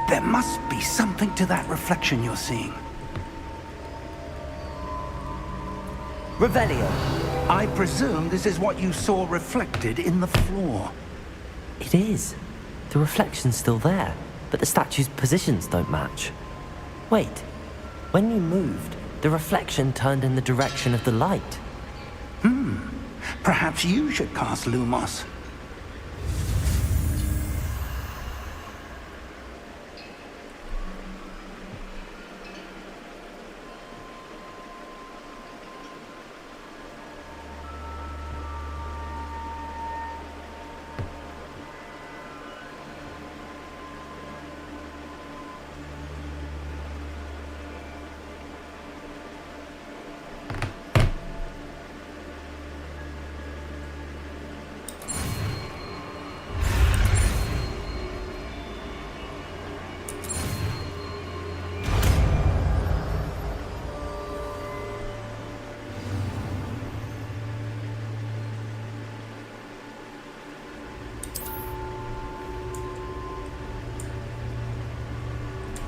There must be something to that reflection you're seeing. Revelio. I presume this is what you saw reflected in the floor. It is. The reflection's still there, but the statue's positions don't match. Wait, when you moved, the reflection turned in the direction of the light. Perhaps you should cast Lumos.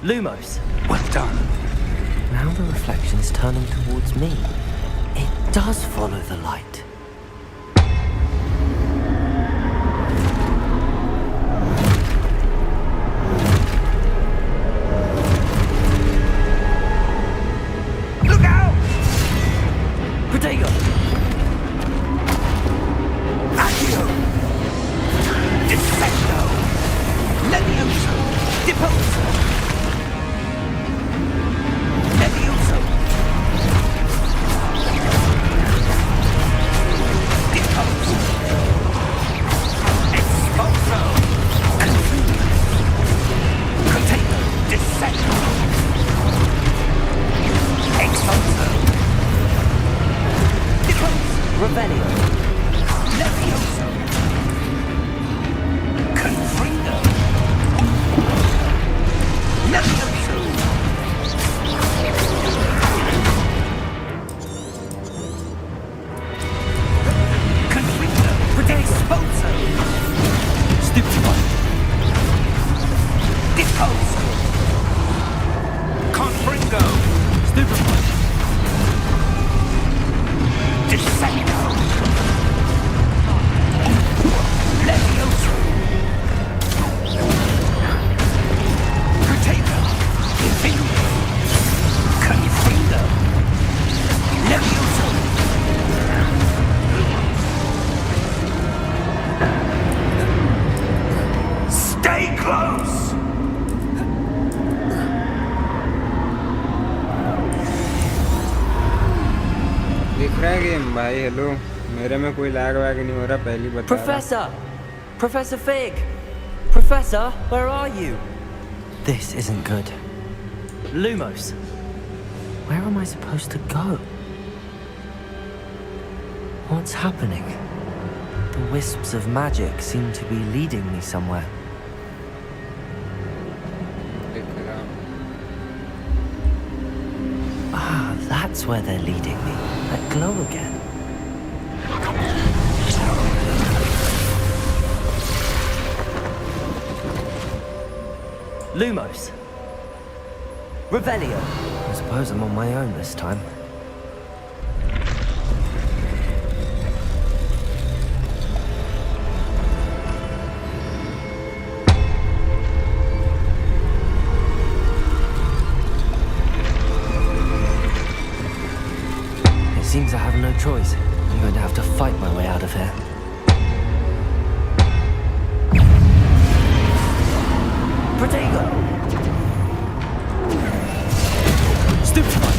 Lumos. Well done. Now the reflection is turning towards me. It does follow the light. Look out! Protego! Accio! Defecto! Levioso! Deposo! Levioso! Deposo! Expulso! Confuso! Potato! Dissecto! Expulso! Deposo! Revelio. Levioso! Confrido! Levioso! Confrido! Expulso! Stupefy. Deposo! Confringo! Stupefy. Dissecto! Levioso! Potato! Infindo! Confrido! Levioso! Stay close! दिख रहा है game भाई? Hello, मेरे में कोई lag वैग नहीं हो रहा, पहली बता रहा। Professor! Professor Fig! Professor, where are you? This isn't good. Lumos. Where am I supposed to go? What's happening? The wisps of magic seem to be leading me somewhere. दिख रहा। Ah, that's where they're leading me. That glow again. Lumos. Revelio. I suppose I'm on my own this time. It seems I have no choice. I'm going to have to fight my way out of here. Protego! Stupefy!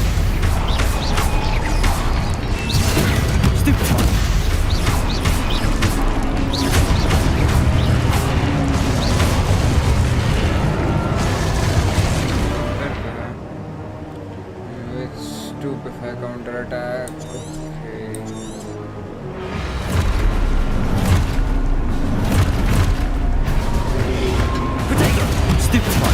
Stupefy! With stupefy counter attack. Okay. Protego! Stupefy!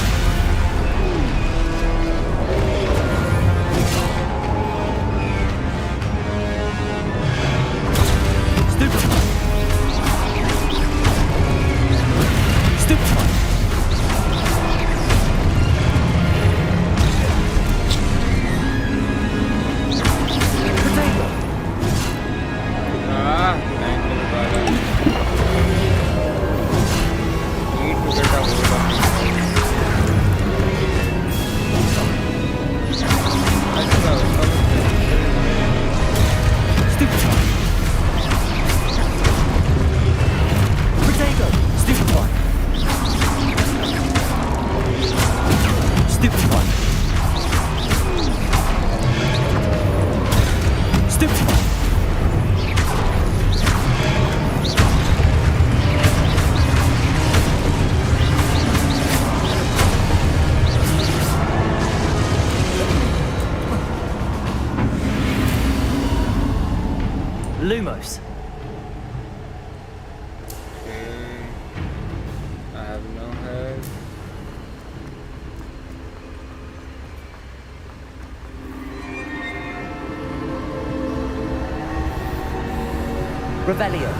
Lumos. Okay. I have no head. Revelio.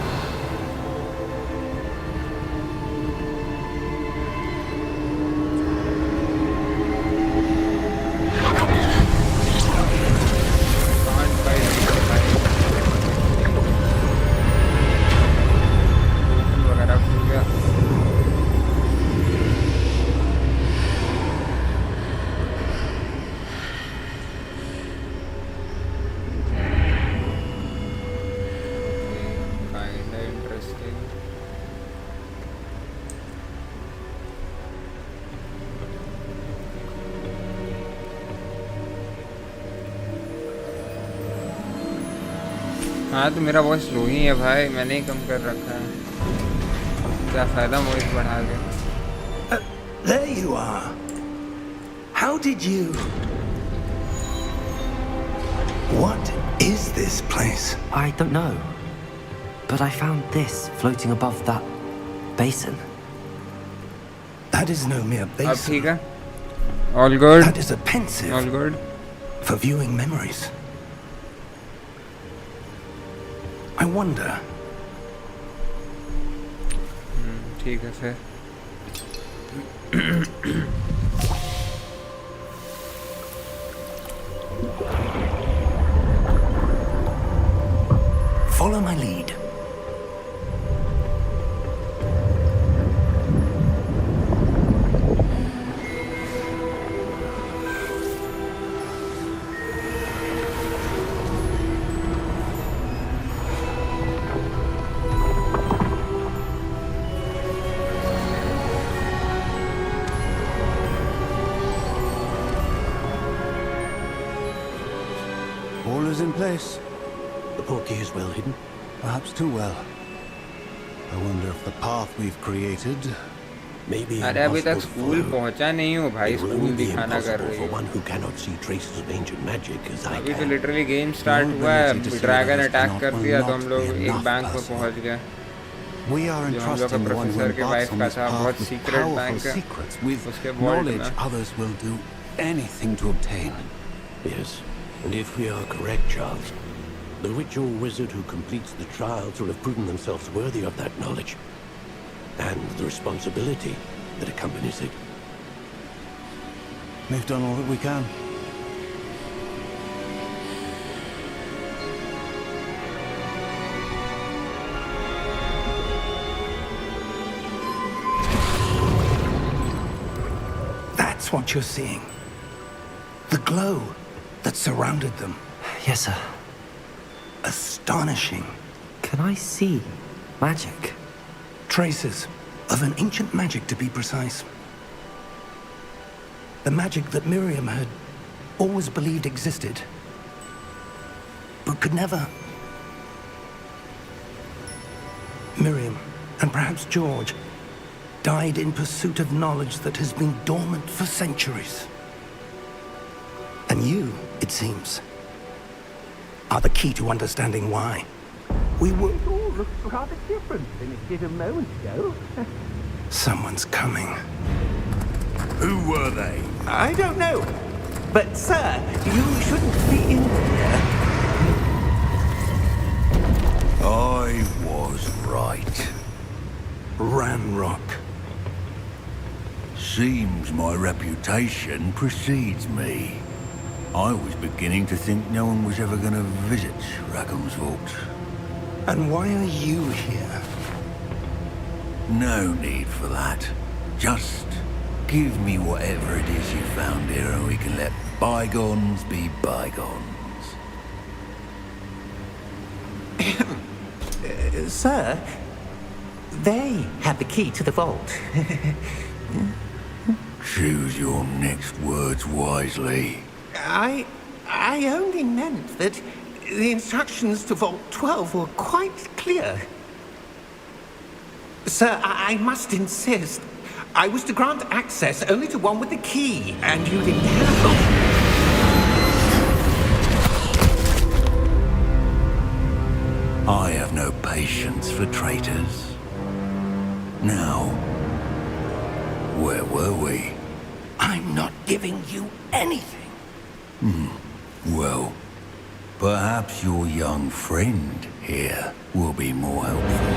हाँ तो मेरा voice लो ही है भाई, मैंने ही कम कर रखा है, क्या फ़ायदा वॉइस बढ़ा के। There you are. How did you... What is this place? I don't know. But I found this floating above that basin. That is no mere अब basin. ठीक है? All good? That is a pensive. All good? For viewing memories. I wonder. ठीक है फिर। Follow my lead. All is in place. The portkey is well hidden. Perhaps too well. I wonder if the path we've created... Maybe अरे अभी तक school पहुंचा नहीं हूँ भाई, स्कूल दिखाना कर रही है। one who cannot see traces of ancient magic as I अभी तो can. लिटरली गेम स्टार्ट हुआ है, ड्रैगन अटैक कर दिया तो हम लोग एक बैंक में पहुंच गए। We are जो हम लोग का entrusting the one who professor के embarks वाइफ on का this था, बहुत path with secret powerful bank है secrets, with उसके वॉल्ट knowledge में। others will do anything to obtain. Yes, and if we are correct, Charles, the ritual wizard who completes the trials will have proven themselves worthy of that knowledge and the responsibility that accompanies it. We've done all that we can. That's what you're seeing. The glow that surrounded them. Yes, sir. Astonishing. Can I see magic? Traces of an ancient magic, to be precise. The magic that Miriam had always believed existed, but could never. Miriam, and perhaps George, died in pursuit of knowledge that has been dormant for centuries. And you, it seems, are the key to understanding why. We were... It all looks rather different than it did a moment ago. Someone's coming. Who were they? I don't know. But, sir, you shouldn't be in here. I was right. Ranrock. Seems my reputation precedes me. I was beginning to think no one was ever going to visit Rackham's vault. And why are you here? No need for that. Just give me whatever it is you found here and we can let bygones be bygones. Sir, they have the key to the vault. Choose your next words wisely. I only meant that the instructions to Vault 12 were quite clear. Sir, I must insist. I was to grant access only to one with the key, and you didn't have no patience for traitors. Now, where were we? I'm not giving you anything. Well, perhaps your young friend here will be more helpful.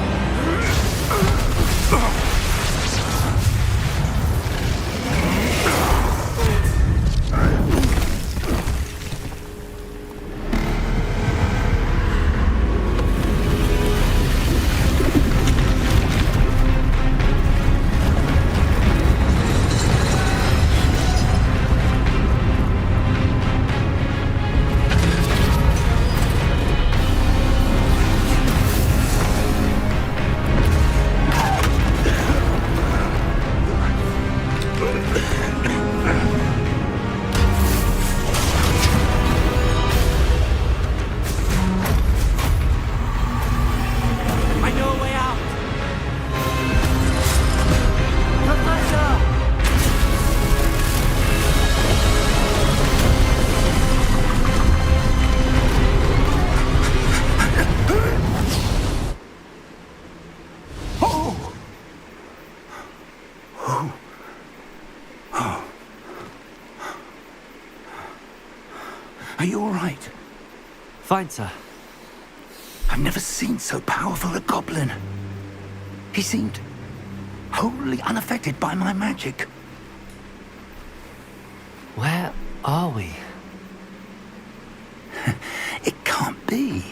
I know a way out! Professor! Are you all right? Fine, sir. I've never seen so powerful a goblin. He seemed wholly unaffected by my magic. Where are we? It can't be.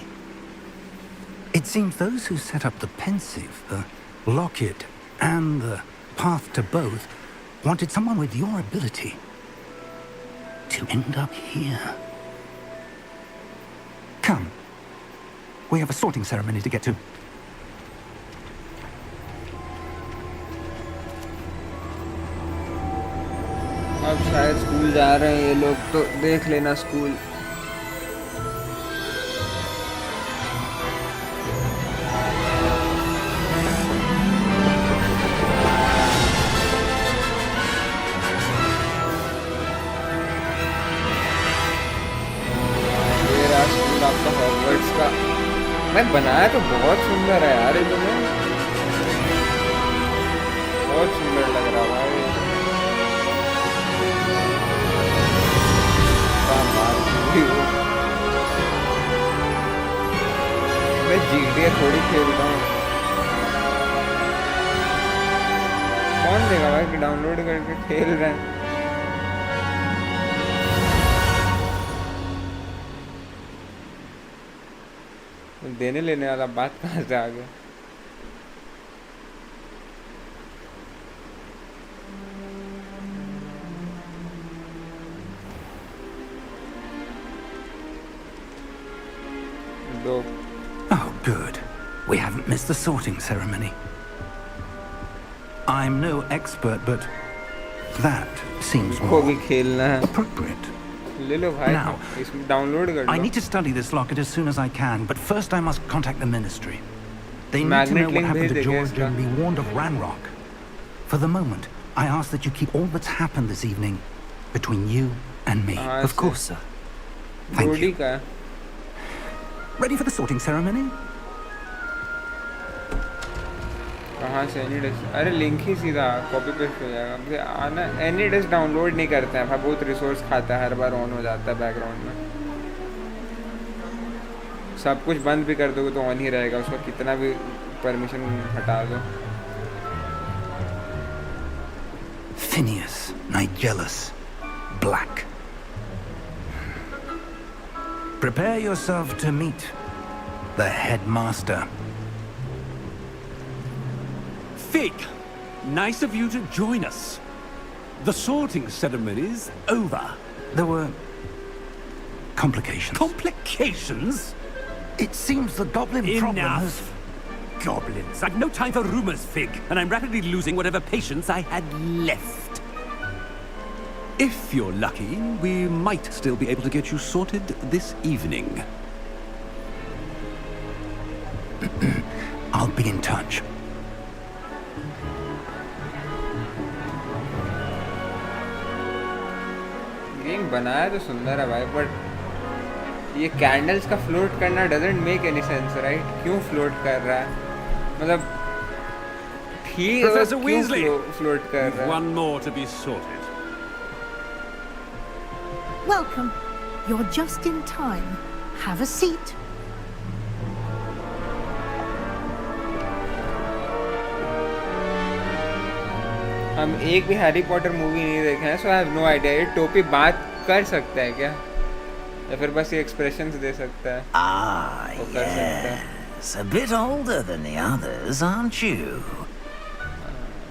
It seems those who set up the pensive, the locket, and the path to both wanted someone with your ability to end up here. Come. We have a sorting ceremony to get to. अब शायद school जा रहे हैं ये लोग, तो देख लेना स्कूल। ये रहा स्कूल आपका हॉगवर्ट्स का। मैं बनाया तो बहुत सुंदर है यार, इन्होंने बहुत सुंदर लग रहा भाई। मैं GTA थोड़ी खेलता हूँ। कौन देगा भाई कि डाउनलोड करके खेल रहे हैं। देने लेने वाला बात कहाँ से आ गया। दो Oh, good. We haven't missed the sorting ceremony. I'm no expert, but that seems को more भी खेलना है। appropriate. ले लो भाई, Now, इसमें डाउनलोड कर I low. need to study this locket as soon as I can, but first I must contact the ministry. They need to Magnet know what link happened भेज to देंगे George इसका। and be warned of Ranrock. For the moment, I ask that you keep all that's happened this evening between you and me. हाँ, Of course, sir. Thank रोडी you. का है। Ready for the sorting ceremony? कहाँ से any disc? अरे link ही सीधा copy paste हो जाएगा। मुझे आना एनी डिस्क डाउनलोड नहीं करते हैं भाई, बहुत रिसोर्स खाता है, हर बार ऑन हो जाता है बैकग्राउंड में। सब कुछ बंद भी कर दोगे तो ऑन ही रहेगा, उसका कितना भी परमिशन हटा दो। Phineas, Nigellus, Black. Prepare yourself to meet the headmaster. Fig, nice of you to join us. The sorting ceremony's over. There were complications. Complications? It seems the goblin problem has... Enough. Goblins. I've no time for rumors, Fig, and I'm rapidly losing whatever patience I had left. If you're lucky, we might still be able to get you sorted this evening. I'll be in touch. Game बनाया तो सुंदर है भाई, but ये candles का float करना doesn't make any sense, right? क्यों float कर रहा है? मतलब ठीक है, Professor क्यों Weasley, फ्लोट कर You've रहा है? one more to be sorted. Welcome. You're just in time. Have a seat. हम एक भी हैरी पॉटर मूवी नहीं देखे हैं, so I have no idea. ये टोपी बात कर सकता है क्या? या फिर बस ये एक्सप्रेशंस दे सकता है? Ah, वो कर सकता है। yes. A bit older than the others, aren't you?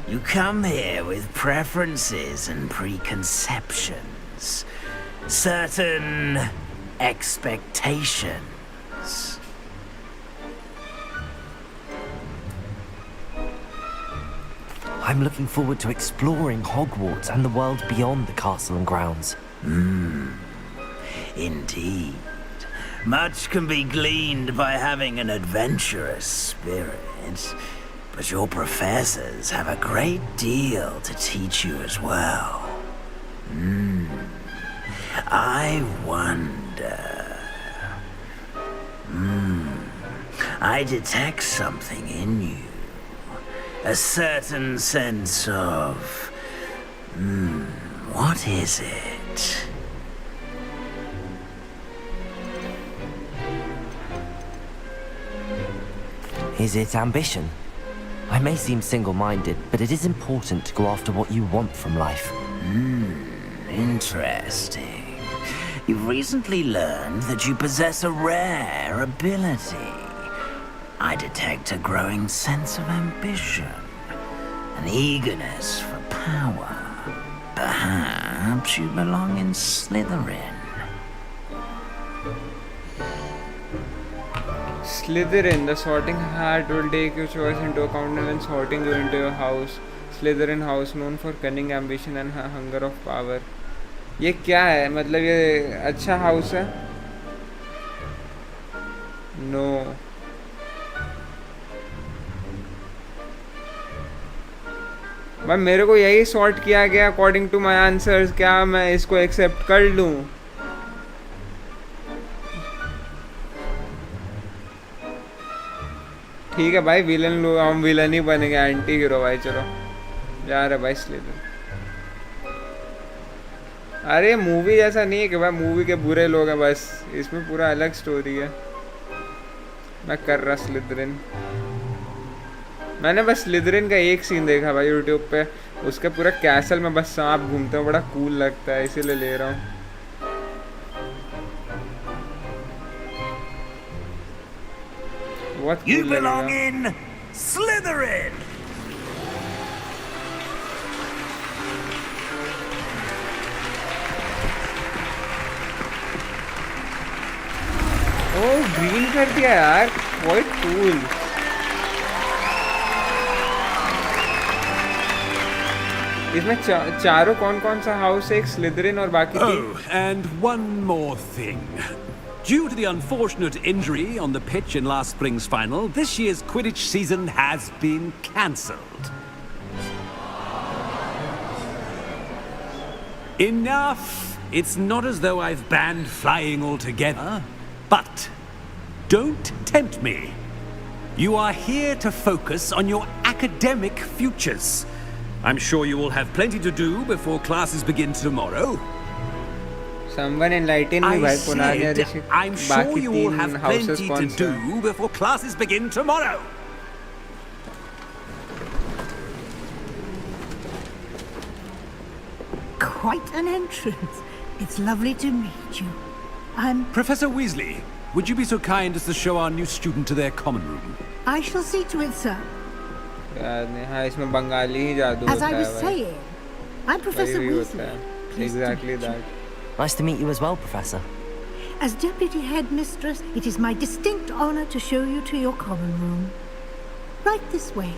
You come here with preferences and preconceptions. Certain expectations. I'm looking forward to exploring Hogwarts and the world beyond the castle and grounds. Indeed. Much can be gleaned by having an adventurous spirit, but your professors have a great deal to teach you as well. I wonder... I detect something in you. A certain sense of... what is it? Is it ambition? I may seem single-minded, but it is important to go after what you want from life. Interesting. You've recently learned that you possess a rare ability. I detect a growing sense of ambition, an eagerness for power. Perhaps you belong in Slytherin. Slytherin, the sorting hat will take your choice into account and then sorting you into your house. Slytherin house known for cunning, ambition and hunger of power. ये क्या है? मतलब ये अच्छा house है? No. भाई मेरे को यही सॉर्ट किया गया अकॉर्डिंग टू माई आंसर्स, क्या मैं इसको एक्सेप्ट कर लूँ? ठीक है भाई, विलन लो, हम विलन ही बनेंगे, एंटी हीरो भाई। चलो जा रहे भाई स्लिदर। अरे मूवी जैसा नहीं है कि भाई मूवी के बुरे लोग हैं, बस इसमें पूरा अलग स्टोरी है। मैं कर रहा स्लिदरिन। मैंने बस स्लिदरिन का एक सीन देखा भाई यूट्यूब पे, उसके पूरा कैसल में बस सांप घूमते हैं, बड़ा कूल लगता है, इसीलिए ले रहा हूँ। You belong in Slytherin! Oh green कर दिया यार, क्वाइट कूल। इसमें चारों कौन कौन सा हाउस है? एक स्लिदरिन और बाकी Oh, and one more thing. Due to the unfortunate injury on the pitch in last spring's final, this year's Quidditch season has been cancelled. Enough! It's not as though I've banned flying altogether, but don't tempt me. You are here to focus on your academic futures. I'm sure you will have plenty to do before classes begin tomorrow. Someone enlighten me भाई, पुनानिया ऋषि I'm sure you will have houses plenty कौन to से हैं? do before classes begin tomorrow. Quite an entrance. It's lovely to meet you. I'm... Professor Weasley, would you be so kind as to show our new student to their common room? I shall see to it, sir. याद नहीं, हाँ इसमें बंगाली ही जादू As होता I है was भाई, saying, I'm Professor वही होता Weasley. है। Pleased to Exactly meet you. that. Nice to meet you as well, Professor. As Deputy Headmistress, it is my distinct honor to show you to your common room. Right this way.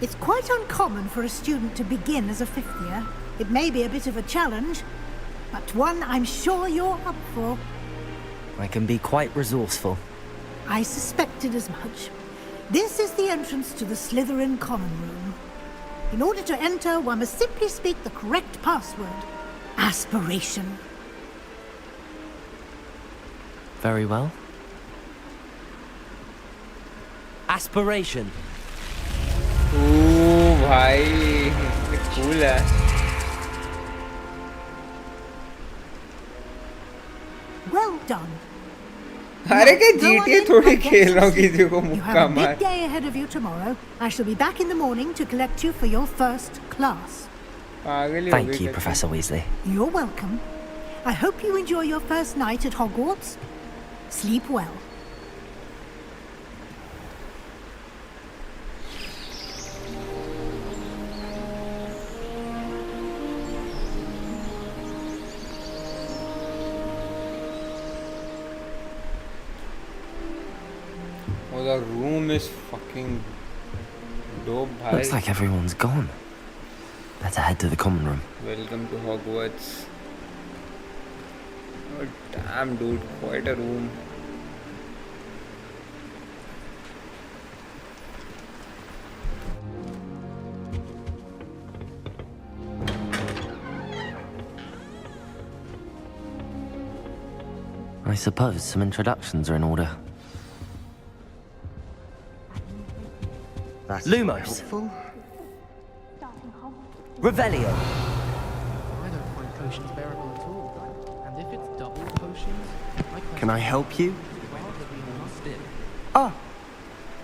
It's quite uncommon for a student to begin as a fifth year. It may be a bit of a challenge, but one I'm sure you're up for. I can be quite resourceful. I suspected as much. This is the entrance to the Slytherin common room. In order to enter, one must simply speak the correct password. Aspiration. Very well. Aspiration. ओह भाई cool है. Well done. अरे क्या Go on GTA in थोड़ी and get खेल some रहा हूँ sleep. किसी को You मुक्का have a मार. big day ahead of you tomorrow. I shall be back in the morning to collect you for your first class. पागल ही हो Thank गई you, कसम. Professor Weasley. You're welcome. I hope you enjoy your first night at Hogwarts. Sleep well. Oh, the room is fucking dope, bhai. Looks like everyone's gone. Better head to the common room. Welcome to Hogwarts. Oh damn, dude, quite a room. I suppose some introductions are in order. That's Lumos. helpful. Revelio. I don't find potions bearable at all. And if it's double potions, Can I help you? Ah,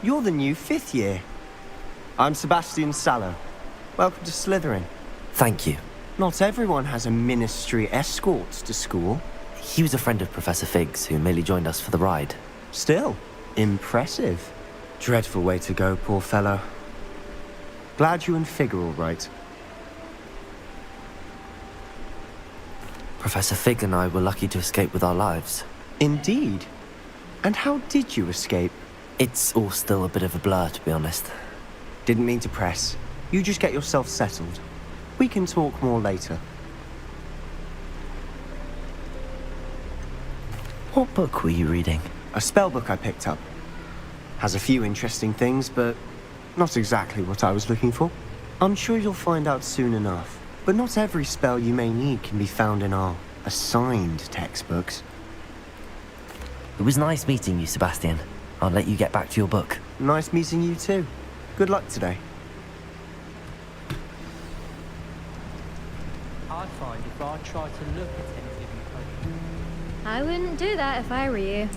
you're the new 5th year. I'm Sebastian Sallow. Welcome to Slytherin. Thank you. Not everyone has a ministry escort to school. He was a friend of Professor Fig's who merely joined us for the ride. Still, impressive. Dreadful way to go, poor fellow. Glad you and Fig are all right. Professor Fig and I were lucky to escape with our lives. Indeed. And how did you escape? It's all still a bit of a blur, to be honest. Didn't mean to press. You just get yourself settled. We can talk more later. What book were you reading? A spell book I picked up. Has a few interesting things, but not exactly what I was looking for. I'm sure you'll find out soon enough. But not every spell you may need can be found in our assigned textbooks. It was nice meeting you, Sebastian. I'll let you get back to your book. Nice meeting you too. Good luck today. I'd find if I tried to look at any living potion. I wouldn't do that if I were you.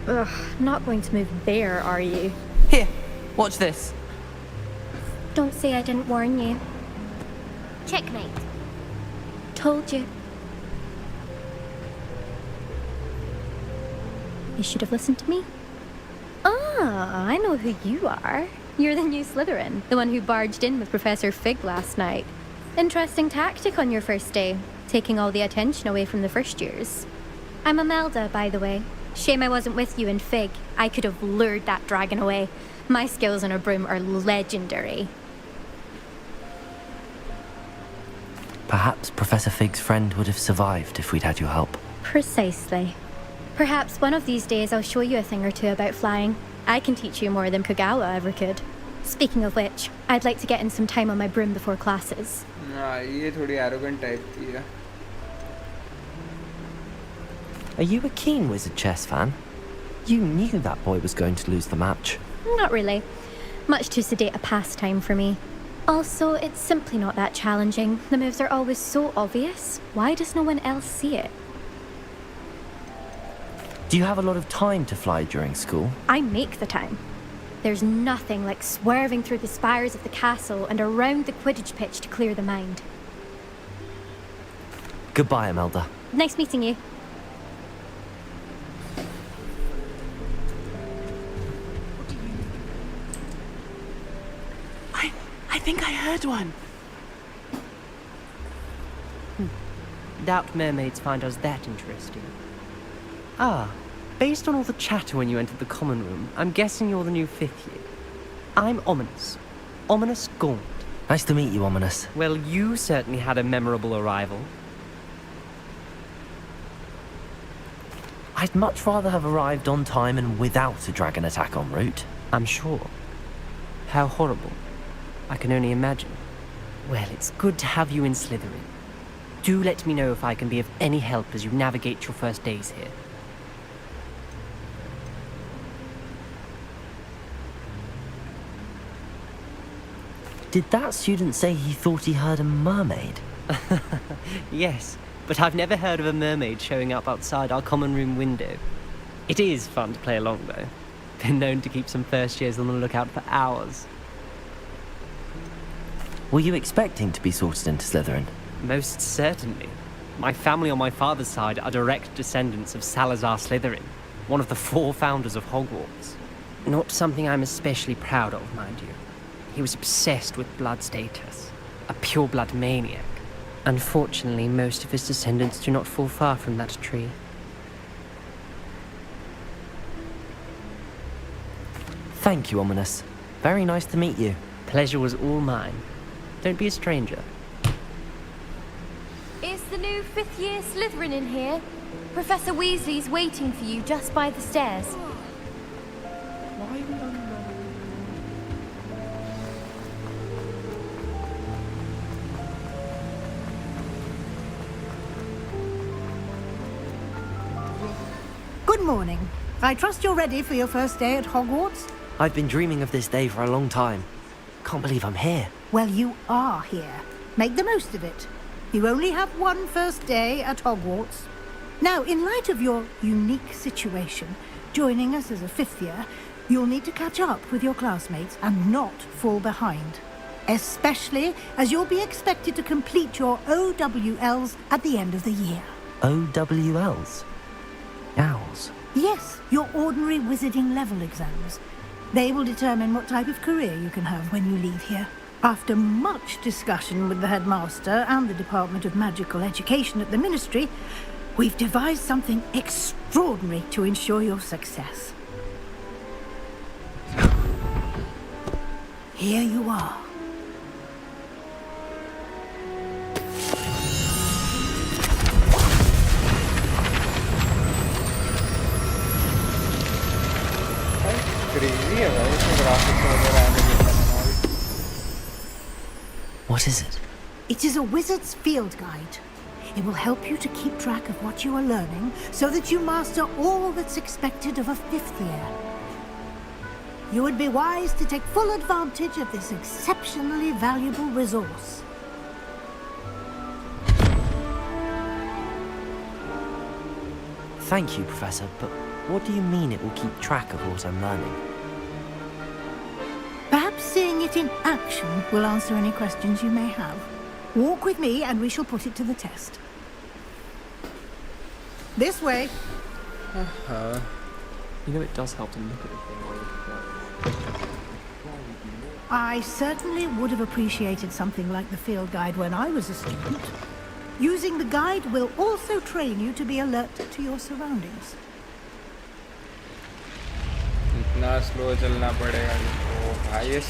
Ugh, not going to move there, are you? Here, watch this. Don't say I didn't warn you. Checkmate. Told you. You should have listened to me. Ah, I know who you are. You're the new Slytherin, the one who barged in with Professor Fig last night. Interesting tactic on your first day, taking all the attention away from the first years. I'm Imelda, by the way. Shame I wasn't with you in Fig. I could have lured that dragon away. My skills on a broom are legendary. Perhaps Professor Fig's friend would have survived if we'd had your help. Precisely. Perhaps one of these days I'll show you a thing or two about flying. I can teach you more than Kogawa ever could. Speaking of which, I'd like to get in some time on my broom before classes. ये थोड़ी arrogant type थी है. Are you a keen Wizard chess fan? You knew that boy was going to lose the match. Not really. Much too sedate a pastime for me. Also, it's simply not that challenging. The moves are always so obvious. Why does no one else see it? Do you have a lot of time to fly during school? I make the time. There's nothing like swerving through the spires of the castle and around the Quidditch pitch to clear the mind. Goodbye, Imelda. Nice meeting you. I think I heard one. Doubt mermaids find us that interesting. Ah, based on all the chatter when you entered the common room, I'm guessing you're the new 5th year. I'm Ominous. Ominous Gaunt. Nice to meet you, Ominous. Well, you certainly had a memorable arrival. I'd much rather have arrived on time and without a dragon attack en route. I'm sure. How horrible. I can only imagine. Well, it's good to have you in Slytherin. Do let me know if I can be of any help as you navigate your first days here. Did that student say he thought he heard a mermaid? Yes, but I've never heard of a mermaid showing up outside our common room window. It is fun to play along, though. Been known to keep some first years on the lookout for hours. Were you expecting to be sorted into Slytherin? Most certainly. My family on my father's side are direct descendants of Salazar Slytherin, one of the 4 founders of Hogwarts. Not something I'm especially proud of, mind you. He was obsessed with blood status, a pure-blood maniac. Unfortunately, most of his descendants do not fall far from that tree. Thank you, Ominous. Very nice to meet you. Pleasure was all mine. Don't be a stranger. Is the new 5th year Slytherin in here? Professor Weasley's waiting for you just by the stairs. Why would I know? Good morning. I trust you're ready for your first day at Hogwarts? I've been dreaming of this day for a long time. Can't believe I'm here. Well, you are here. Make the most of it. You only have one first day at Hogwarts. Now, in light of your unique situation, joining us as a 5th year, you'll need to catch up with your classmates and not fall behind. Especially as you'll be expected to complete your OWLs at the end of the year. OWLs? Owls? Yes, your ordinary wizarding level exams. They will determine what type of career you can have when you leave here. After much discussion with the headmaster and the Department of Magical Education at the Ministry, we've devised something extraordinary to ensure your success. Here you are. Crazy है भाई इसमें graphics वगैरह animation and all. What is it? It is a wizard's field guide. It will help you to keep track of what you are learning so that you master all that's expected of a 5th year. You would be wise to take full advantage of this exceptionally valuable resource. Thank you, Professor, but what do you mean it will keep track of what I'm learning? Perhaps seeing it in action will answer any questions you may have. Walk with me and we shall put it to the test. This way. You know, it does help to look at the thing while you're at. I certainly would have appreciated something like the field guide when I was a student. Using the guide will also train you to be alert to your surroundings. इतना slow चलना पड़ेगा ओ भाई ये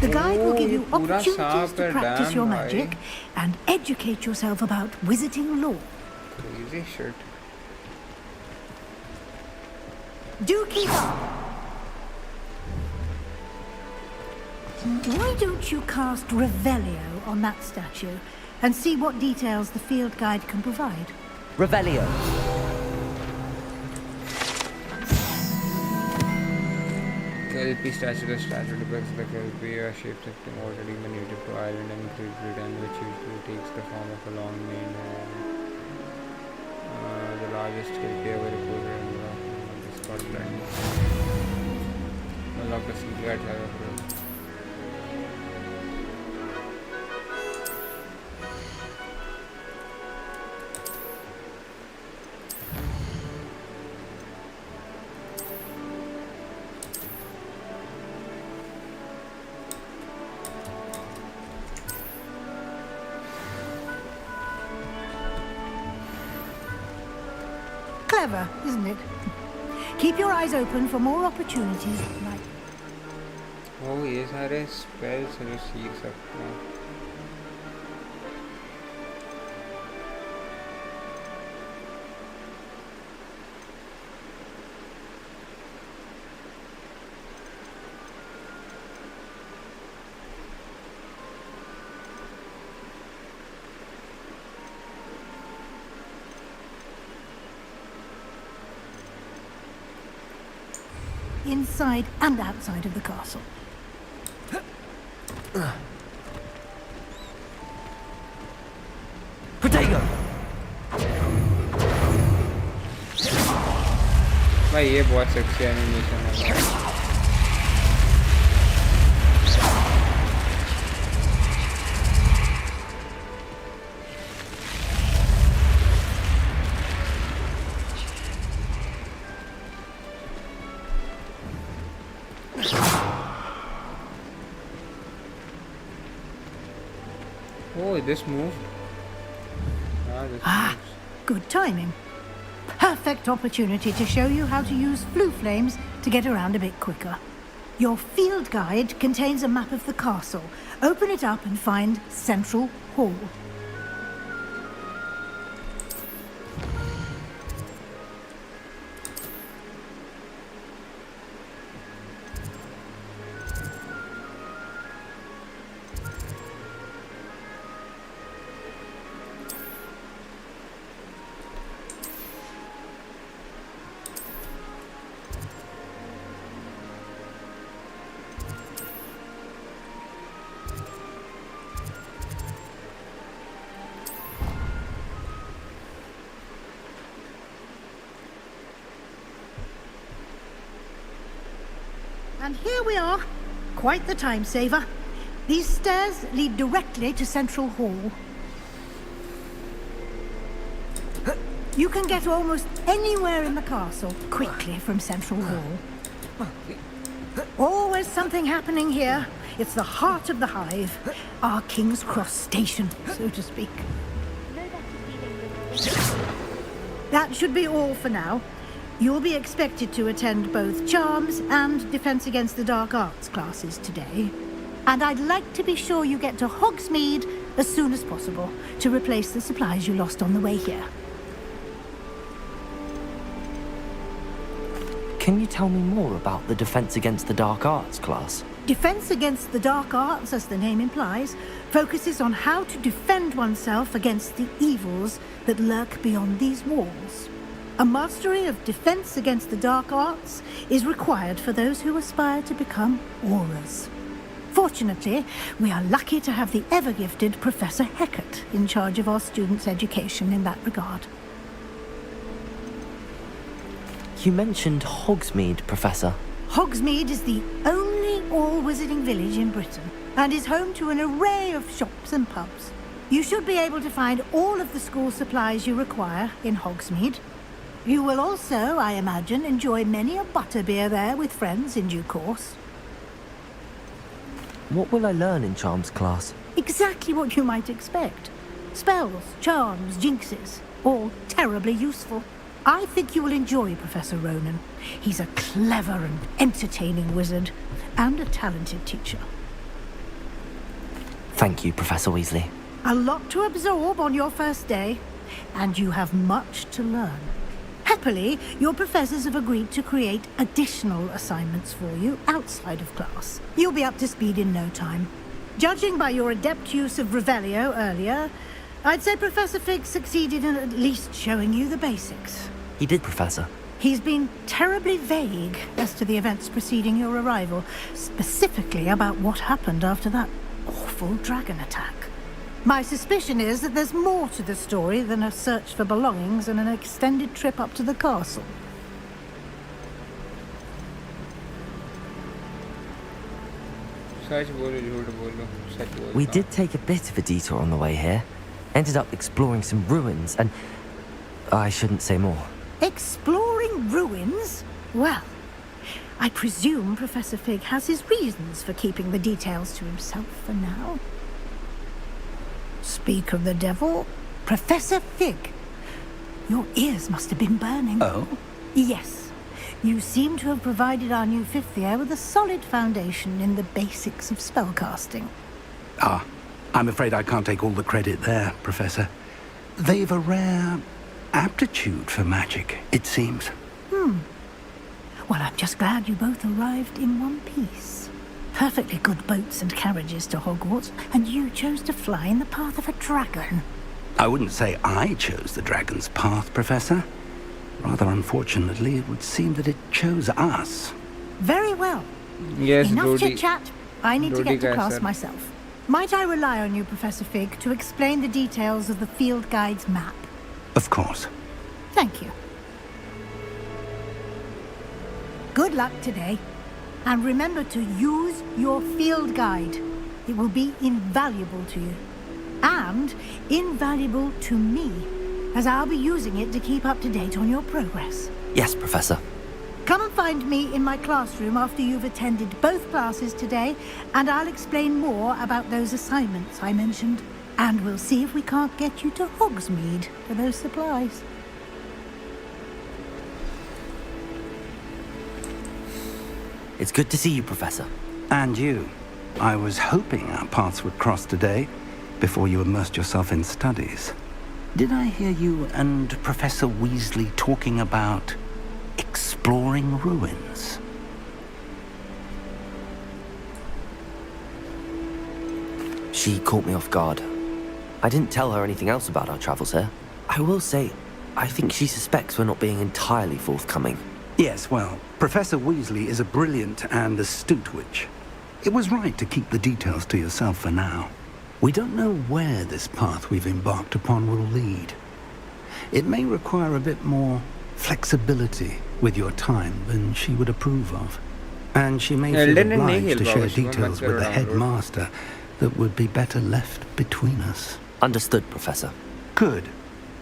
The guide will give you पूरा opportunities सांप to है practice damn your भाई magic and educate yourself about wizarding lore. crazy shit Do keep up. Why don't you cast Revelio on that statue and see what details the field guide can provide? Revelio. Kelpie statue. The statue depicts the Kelpie, a shape-shifting water demon native to Ireland and Great Britain, which usually takes the form of a long mane. The largest Kelpie ever reported in Scotland. Unlock the field guide however. Clever, isn't it? Keep your eyes open for more opportunities like... Oh, ये सारे spells हैं जो सीख सकते हैं. inside and outside of the castle. Protego! भाई ये बहुत सेक्सी एनिमेशन है। Oh, this moved. Good timing. Perfect opportunity to show you how to use flue flames to get around a bit quicker. Your field guide contains a map of the castle. Open it up and find Central Hall. And here we are. Quite the time saver. These stairs lead directly to Central Hall. You can get almost anywhere in the castle quickly from Central Hall. Always something happening here. It's the heart of the hive. Our King's Cross station, so to speak. That should be all for now. You'll be expected to attend both Charms and Defense Against the Dark Arts classes today. And I'd like to be sure you get to Hogsmeade as soon as possible to replace the supplies you lost on the way here. Can you tell me more about the Defense Against the Dark Arts class? Defense Against the Dark Arts, as the name implies, focuses on how to defend oneself against the evils that lurk beyond these walls. A mastery of Defense Against the Dark Arts is required for those who aspire to become Aurors. Fortunately, we are lucky to have the ever-gifted Professor Heckert in charge of our students' education in that regard. You mentioned Hogsmeade, Professor. Hogsmeade is the only all-wizarding village in Britain and is home to an array of shops and pubs. You should be able to find all of the school supplies you require in Hogsmeade. You will also, I imagine, enjoy many a butterbeer there with friends in due course. What will I learn in Charms class? Exactly what you might expect. Spells, charms, jinxes, all terribly useful. I think you will enjoy Professor Ronan. He's a clever and entertaining wizard, and a talented teacher. Thank you, Professor Weasley. A lot to absorb on your first day, and you have much to learn. Happily, your professors have agreed to create additional assignments for you outside of class. You'll be up to speed in no time. Judging by your adept use of Revelio earlier, I'd say Professor Fig succeeded in at least showing you the basics. He did, Professor. He's been terribly vague as to the events preceding your arrival, specifically about what happened after that awful dragon attack. My suspicion is that there's more to the story than a search for belongings and an extended trip up to the castle. We did take a bit of a detour on the way here. Ended up exploring some ruins and... I shouldn't say more. Exploring ruins? Well, I presume Professor Fig has his reasons for keeping the details to himself for now. Speak of the devil, Professor Fig. Your ears must have been burning. Oh? Yes. You seem to have provided our new fifth year with a solid foundation in the basics of spellcasting. Ah, I'm afraid I can't take all the credit there, Professor. They've a rare aptitude for magic, it seems. Well, I'm just glad you both arrived in one piece. Perfectly good boats and carriages to Hogwarts, and you chose to fly in the path of a dragon. I wouldn't say I chose the dragon's path, Professor. Rather unfortunately, it would seem that it chose us. Very well. Yes, Enough Brody. chit-chat. I need to Brody get to guy, class sir. myself. Might I rely on you, Professor Fig, to explain the details of the field guide's map? Of course. Thank you. Good luck today. And remember to use your field guide. It will be invaluable to you. And invaluable to me, as I'll be using it to keep up to date on your progress. Yes, Professor. Come and find me in my classroom after you've attended both classes today, and I'll explain more about those assignments I mentioned. And we'll see if we can't get you to Hogsmeade for those supplies. It's good to see you, Professor. And you. I was hoping our paths would cross today, before you immersed yourself in studies. Did I hear you and Professor Weasley talking about exploring ruins? She caught me off guard. I didn't tell her anything else about our travels here. I will say, I think she suspects we're not being entirely forthcoming. Yes, well, Professor Weasley is a brilliant and astute witch. It was right to keep the details to yourself for now. We don't know where this path we've embarked upon will lead. It may require a bit more flexibility with your time than she would approve of. And she may feel Elden obliged Ring to share Babushka details with the download. headmaster that would be better left between us. Understood, Professor. Good.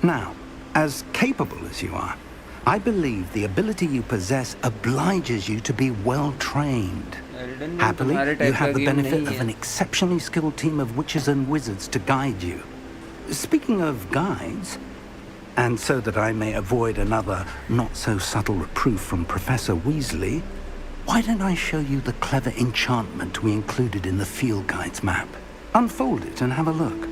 Now, as capable as you are, I believe the ability you possess obliges you to be well trained. Happily, you have the benefit of an exceptionally skilled team of witches and wizards to guide you. Speaking of guides, and so that I may avoid another not-so-subtle reproof from Professor Weasley, why don't I show you the clever enchantment we included in the field guide's map? Unfold it and have a look.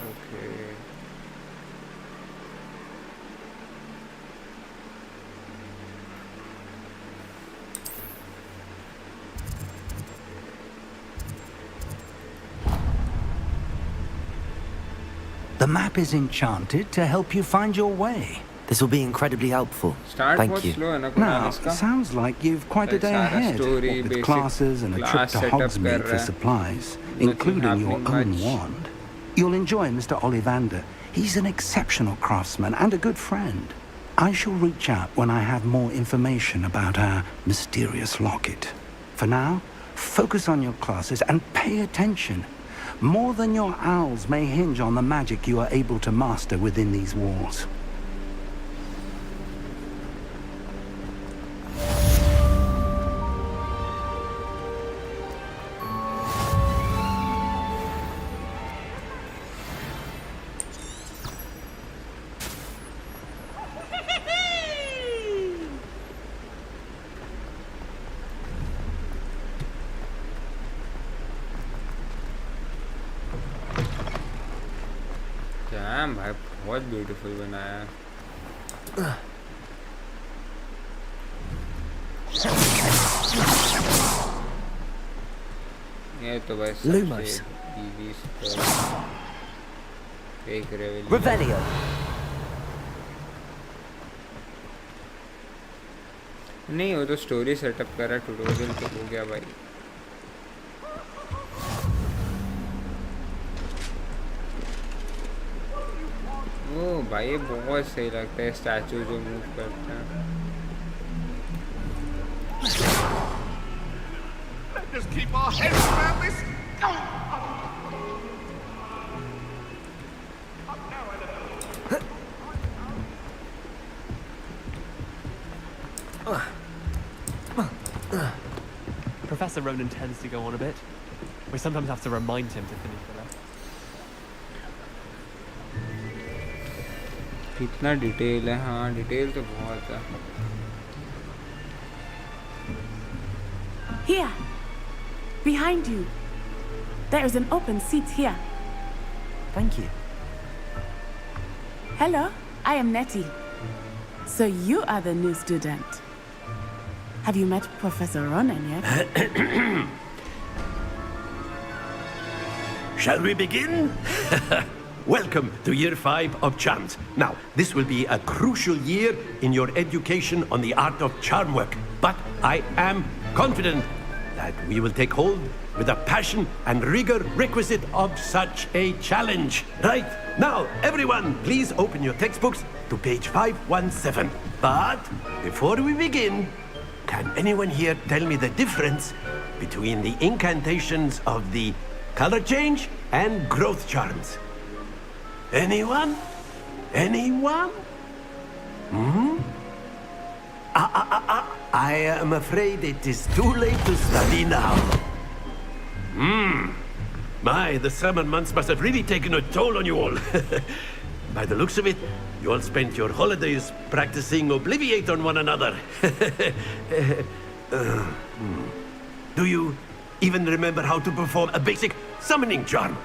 Okay. The map is enchanted to help you find your way. This will be incredibly helpful. Start Thank was you. slow है ना Now, कुछ it sounds like you've quite a day सारा ahead, story, what with basic classes and a trip class to setup कर Hogsmeade for रहा है. supplies, Nothing including your happening own much. wand. You'll enjoy Mr. Ollivander. He's an exceptional craftsman and a good friend. I shall reach out when I have more information about our mysterious locket. For now, focus on your classes and pay attention. More than your owls may hinge on the magic you are able to master within these walls. Damn भाई बहुत beautiful बनाया है ये तो भाई Lumos. एक rebellion Revelio. नहीं वो तो स्टोरी सेटअप कर रहा है ट्यूटोरियल तो हो गया भाई ओ भाई ये बहुत सही लगता है स्टैचू जो मूव करता है Let's keep our heads around this. Professor Ronan tends to go on a bit. We sometimes have to remind him to finish the lesson. कितना डिटेल है हाँ डिटेल तो बहुत है Here, behind you. There is an open seat here. Thank you. Hello, I am Nettie. So you are the new student. Have you met Professor Ronan yet? Shall we begin? Welcome to Year 5 of Charms. Now, this will be a crucial year in your education on the art of charm work. But I am confident that we will take hold with the passion and rigor requisite of such a challenge. Right, now, everyone, please open your textbooks to page 517. But before we begin, can anyone here tell me the difference between the incantations of the color change and growth charms? Anyone? Anyone? Hmm? I am afraid it is too late to study now. My, the summer months must have really taken a toll on you all. By the looks of it, you all spent your holidays practicing Obliviate on one another. Do you even remember how to perform a basic summoning charm?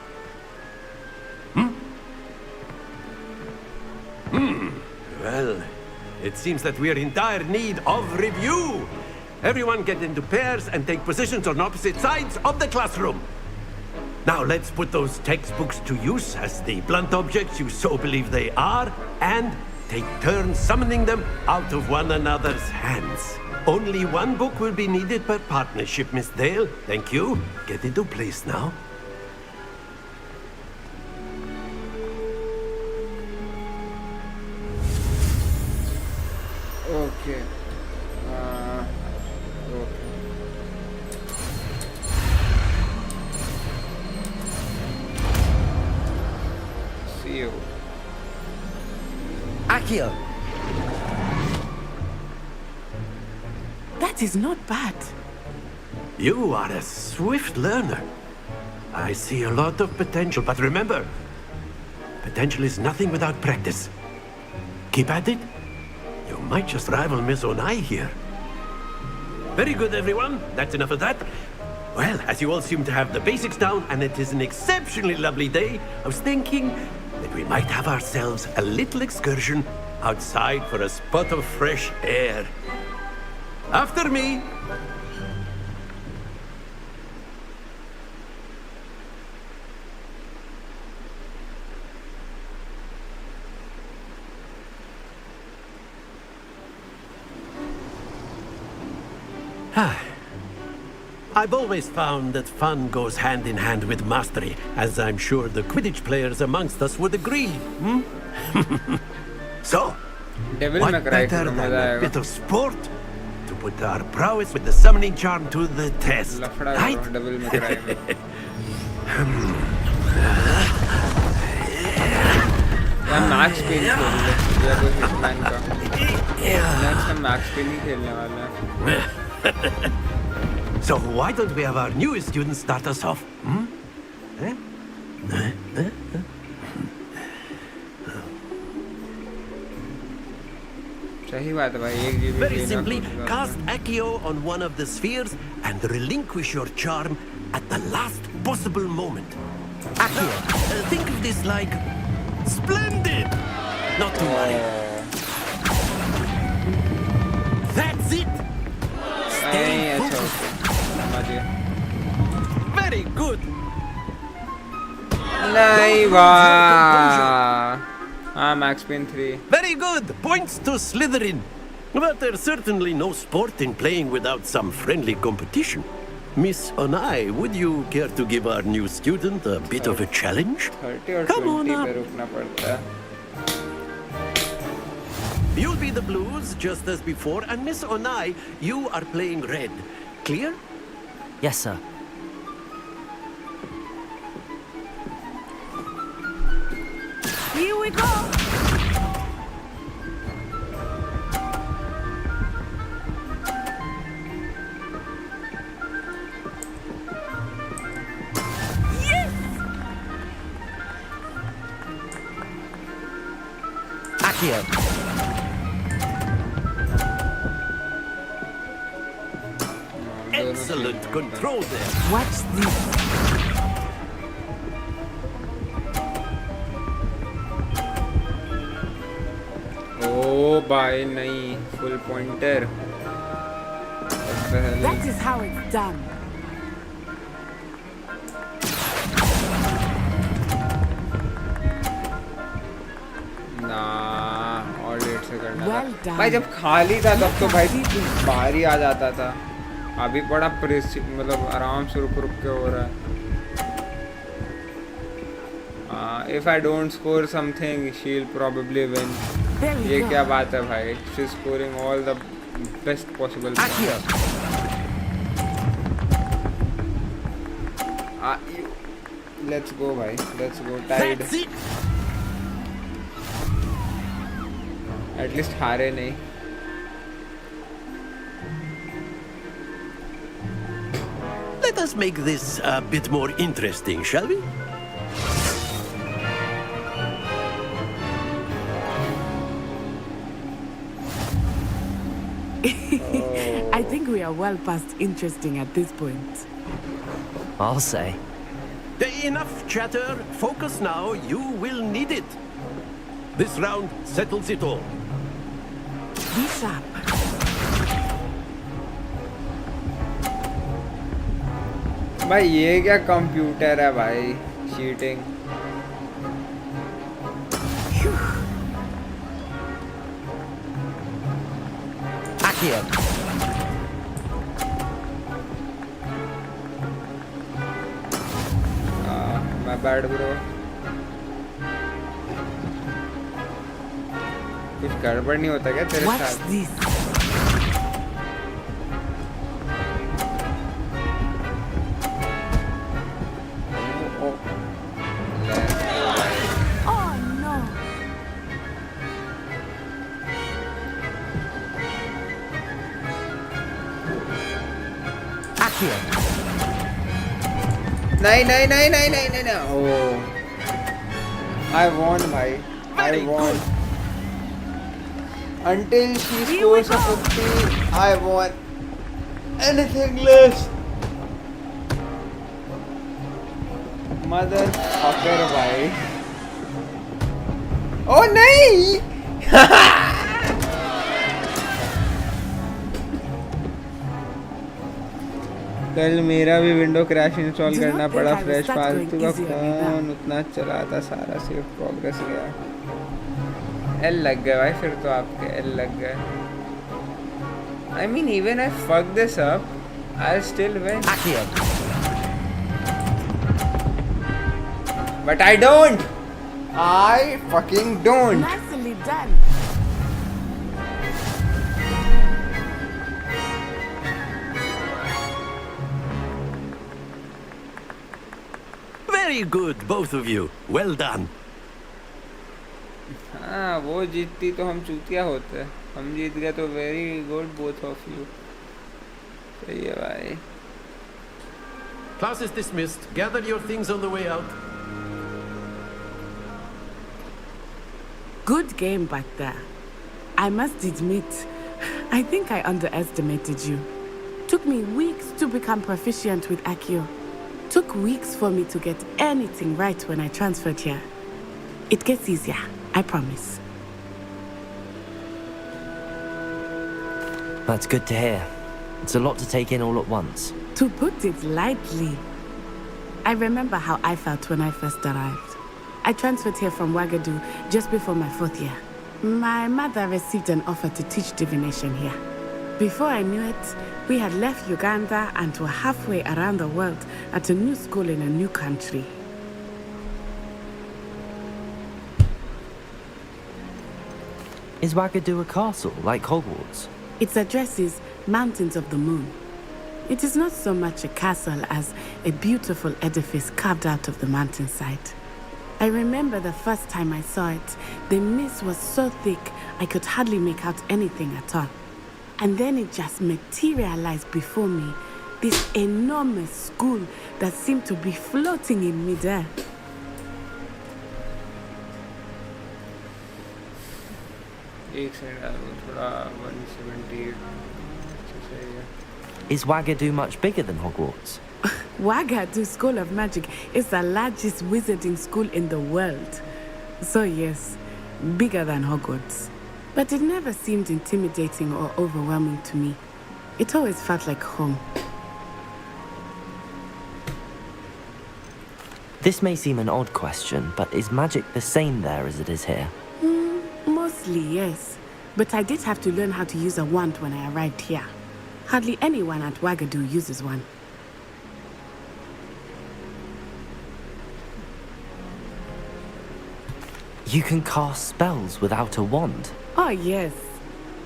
Well, it seems that we are in dire need of review. Everyone get into pairs and take positions on opposite sides of the classroom. Now let's put those textbooks to use as the blunt objects you so believe they are, and take turns summoning them out of one another's hands. Only one book will be needed per partnership, Miss Dale. Thank you. Get into place now. Okay. See you. Akio! That is not bad. You are a swift learner. I see a lot of potential, but remember, potential is nothing without practice. Keep at it. You might just rival Miss Onai here. Very good, everyone. That's enough of that. Well, as you all seem to have the basics down, and it is an exceptionally lovely day, I was thinking that we might have ourselves a little excursion outside for a spot of fresh air. After me. I've always found that fun goes hand in hand with mastery, as I'm sure the Quidditch players amongst us would agree. So, what better than a bit of sport to put our prowess with the summoning charm to the test, right? Max पे नहीं खेल रहे या कोई hitman का next हम max पे नहीं खेलने वाले हैं. So why don't we have our newest student start us off? सही बात है भाई, एक GB. Very simply, cast Accio on one of the spheres and relinquish your charm at the last possible moment. Accio, think of this like splendid. Not to worry. That's it. Stay focused. Very good. नहीं वाह. Max Payne 3. Very good. Points to Slytherin. But there's certainly no sport in playing without some friendly competition. Miss Onai, would you care to give our new student a bit of a challenge? 30 और Come 20 on up. पे रुकना पड़ता है. You'll be the blues just as before, and Miss Onai, you are playing red. Clear? Yes, sir. Here we go. Yes! Accio. Excellent control there. Watch this. ओ भाई नहीं, full pointer. That is how it's done. से करना Well था done. भाई। जब खाली था तब तो भाई बाहर ही आ जाता था। अभी बड़ा मतलब आराम से रुक के हो रहा है। If I don't score something, she'll probably win. ये क्या बात है भाई? She's scoring all the best possible points. Let's go भाई, let's go. Tied. At least हारे नहीं. Let us make this a bit more interesting, shall we? I think we are well past interesting at this point. I'll say. Enough chatter. Focus now. You will need it. This round settles it all. Be sharp. भाई ये क्या computer है भाई? Cheating. Accio. My bad bro. कुछ गड़बड़ नहीं होता क्या तेरे Watch साथ? this. Oh no. Accio. नहीं। Oh, I won भाई. I won. Until she scores a 50, I won. Anything less. Motherfucker भाई. Oh नहीं. कल मेरा भी विंडो क्रैश इंस्टॉल करना पड़ा। फ्रेश फालतू का फोन उतना चलाता सारा सेव प्रोग्रेस गया। एल लग गए भाई फिर तो आपके एल लग गए। I mean even I fuck this up I still win but I don't. I fucking don't. Nicely done. Very good, both of you. Well done. हाँ वो जीतती तो हम चूतिया होते। हम जीत गए तो very good both of you. सही है भाई। Class is dismissed. Gather your things on the way out. Good game back there. I must admit, I think I underestimated you. Took me weeks to become proficient with Accio. Took weeks for me to get anything right when I transferred here. It gets easier, I promise. That's good to hear. It's a lot to take in all at once. To put it lightly, I remember how I felt when I first arrived. I transferred here from Wagadu just before my 4th year. My mother received an offer to teach divination here. Before I knew it, we had left Uganda and were halfway around the world at a new school in a new country. Is Wagadu a castle, like Hogwarts? Its address is Mountains of the Moon. It is not so much a castle as a beautiful edifice carved out of the mountainside. I remember the first time I saw it, the mist was so thick I could hardly make out anything at all. And then it just materialized before me, this enormous school that seemed to be floating in midair. Is Wagadu much bigger than Hogwarts? Wagadu School of Magic is the largest wizarding school in the world. So yes, bigger than Hogwarts. But it never seemed intimidating or overwhelming to me. It always felt like home. This may seem an odd question, but is magic the same there as it is here? Mostly, yes. but I did have to learn how to use a wand when I arrived here. Hardly anyone at Wagadu uses one. You can cast spells without a wand. Oh, yes.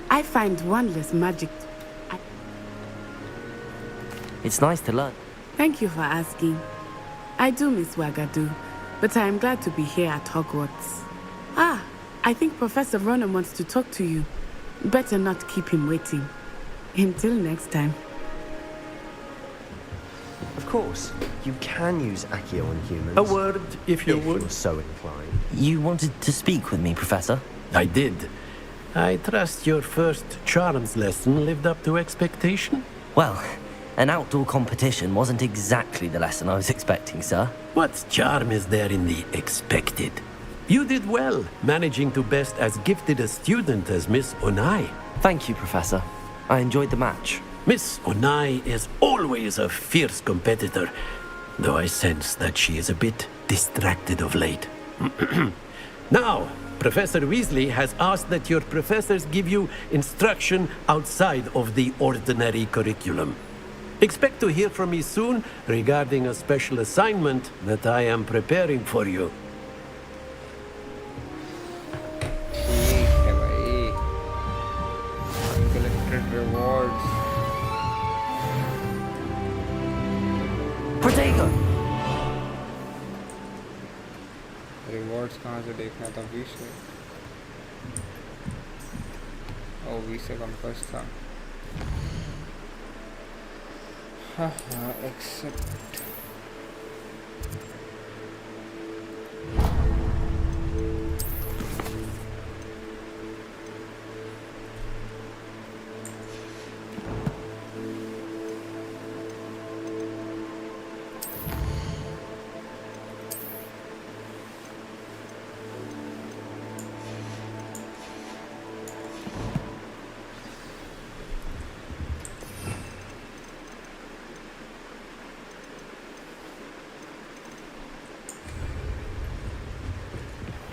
I find wandless magic. It's nice to learn. Thank you for asking. I do miss Wagadu, but I am glad to be here at Hogwarts. Ah, I think Professor Ronan wants to talk to you. Better not keep him waiting. Until next time. Of course, you can use Accio on humans. A word, if you would. You're so inclined. You wanted to speak with me, Professor? I did. I trust your first charms lesson lived up to expectation? Well, an outdoor competition wasn't exactly the lesson I was expecting, sir. What charm is there in the expected? You did well, managing to best as gifted a student as Miss Onai. Thank you, Professor. I enjoyed the match. Miss Onai is always a fierce competitor, though I sense that she is a bit distracted of late. Now, Professor Weasley has asked that your professors give you instruction outside of the ordinary curriculum. Expect to hear from me soon regarding a special assignment that I am preparing for you. Collected rewards. Protego! Rewards कहाँ से देखना था? We से। O V से compass था। हाँ हाँ accept.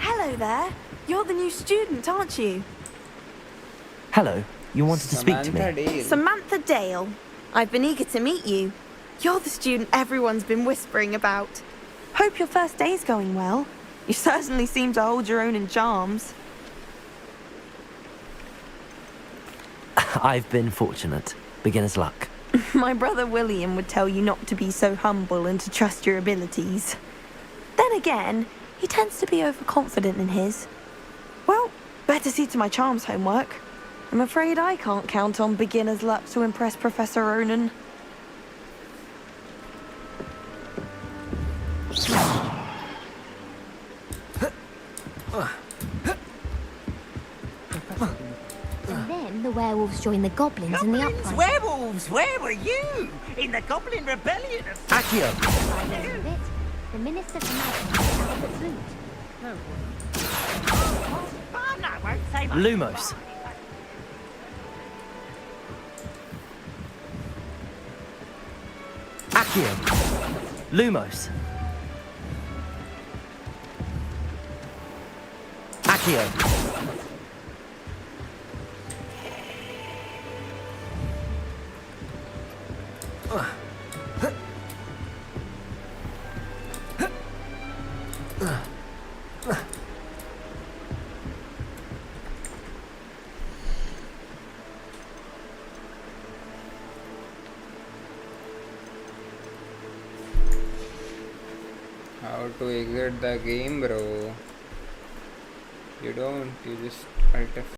Hello there. You're the new student, aren't you? Hello. You wanted to speak to me? Samantha Dale. I've been eager to meet you. You're the student everyone's been whispering about. Hope your first day's going well. You certainly seem to hold your own in charms. I've been fortunate. Beginner's luck. My brother William would tell you not to be so humble and to trust your abilities. Then again, he tends to be overconfident in his. Well, better see to my charms homework. I'm afraid I can't count on beginner's luck to impress Professor Ronan. And then the werewolves joined the goblins in the uprising. Werewolves, where were you? In the Goblin Rebellion of... Accio! By the end of it, the minister's magic was out of the boot. Lumos. Accio. Lumos. Accio. How to exit the game, bro? You don't, you just alt F.